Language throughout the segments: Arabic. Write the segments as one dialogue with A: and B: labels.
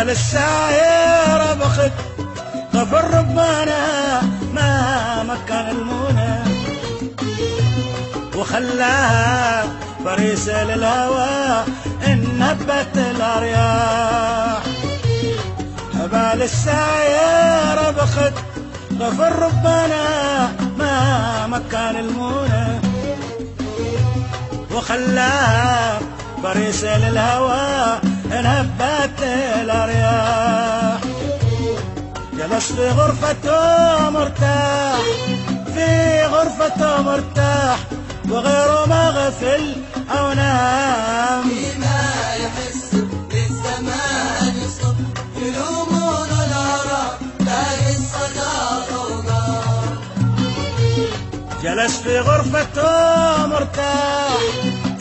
A: بال الساير بخت غفر ربنا ما مكن المنى وخلاها فريسة للهوى إن هبت الأرياح. بال الساير بخت غفر ربنا ما مكن المنى وخلاها فريسة للهوى إن هبت الأرياح. جلس في غرفته مرتاح في غرفته مرتاح وغيره ما غفل أو نام.
B: فيما يحس بالزمان يصب يلومون العرب لا الصدى ضوضاء.
A: جلس في غرفته مرتاح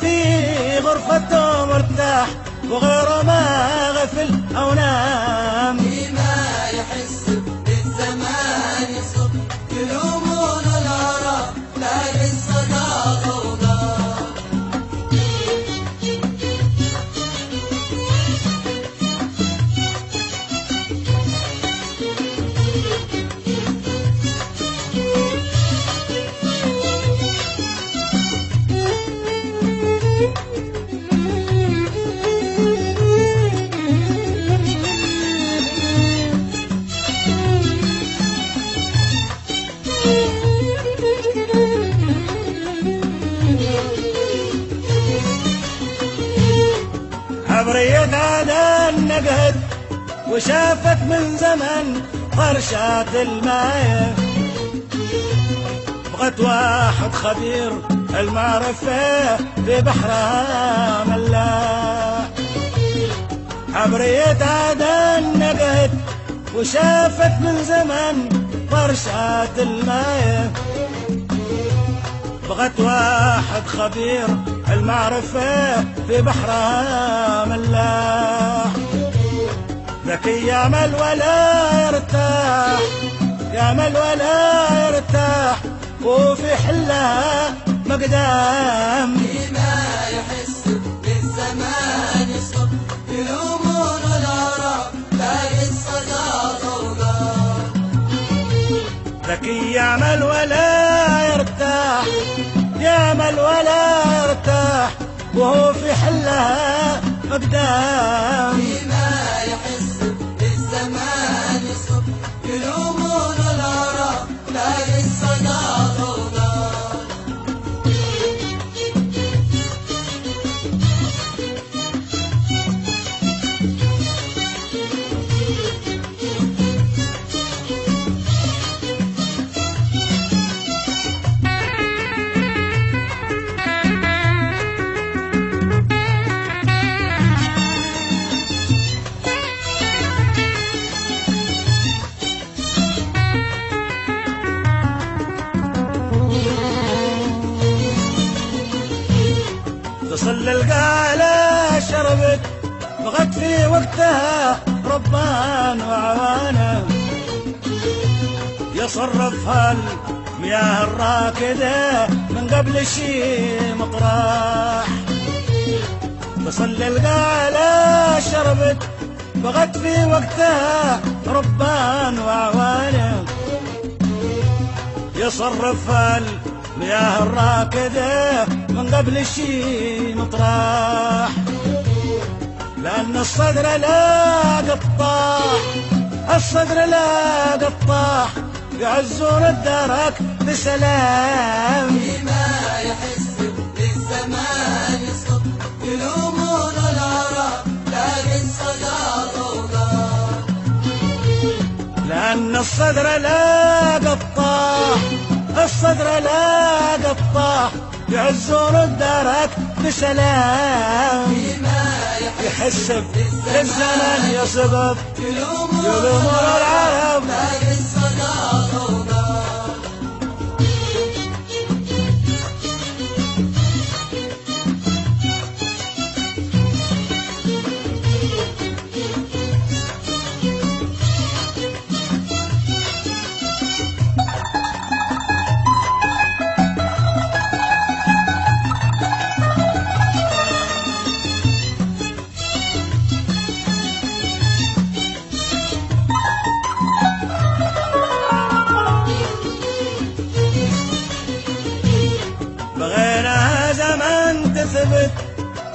A: في غرفته مرتاح وغيره ما غفل أو نام.
B: فيما يحس بالزمان يصب يلومون العرب لا الصدى ضوضاء.
A: عبرية عدن نقهد وشافت من زمن فرشات المايه بغت واحد خبير المعرفة في بحرها ملاح. عبرية عدن نقهد وشافت من زمن فرشات المايه بغت واحد خبير المعرفة في بحرها ملاح. ذكي يعمل ولا يرتاح يعمل ولا يرتاح وفي حلها مقدام.
B: فيما يحس بالزمان يصب يلومون العرب لا الصدى ضوضاء.
A: ذكي يعمل ولا يرتاح يعمل ولا يرتاح وهو في حلها مقدام.
B: فيما يحس بالزمان يصب يلومون العرب لا الصدى ضوضاء.
A: تصل القالة شربت بغت في وقتها ربان وعوانه يصرفها المياه الراكدة من قبل شي مطراح. تصل القالة شربت بغت في وقتها ربان وعوانه يصرفها المياه الراكدة من قبل شي مطراح. لأن الصدر لا قطاح الصدر لا قطاح يعزون الدرك بسلام.
B: فيما يحس بالزمان يصب يلومون العرب لا الصدى ضوضاء.
A: لأن الصدر لا قطاح الصدر لا قطاح يعزون الدرك بسلام.
B: فيما
A: يحس بالزمن يصبب
B: يلومون
A: العرب
B: لا الصدى ضوضاء.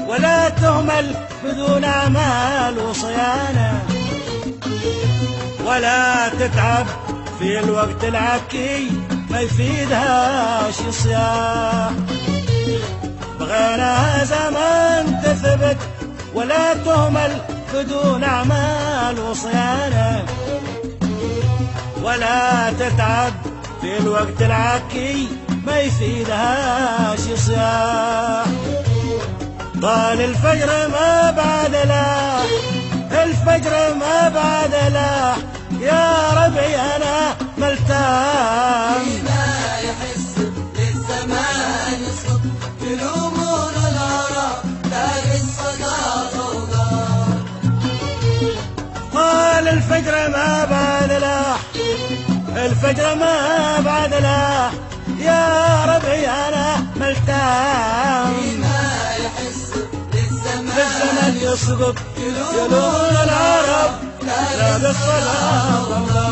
A: ولا تهمل بدون أعمال وصيانة، ولا تتعب في الوقت العكي ما يفيدها شي صياح. بغينا زمان تثبت ولا تهمل بدون أعمال وصيانة، ولا تتعب في الوقت العكي ما يفيدها شي صياح. طال الفجر ما بعد لاح، الفجر ما بعد لاح، يا ربعي أنا ملتاح.
B: فيما يحس للزمان يسقط يلومون العرب تاج الصدى ضوضاء.
A: طال الفجر ما بعد لاح، الفجر ما بعد لاح، يا ربعي أنا ملتاح.
B: فيما يحس
A: الزمن
B: للزمان
A: يسقط يلومون العرب تاج الصدى ضوضاء.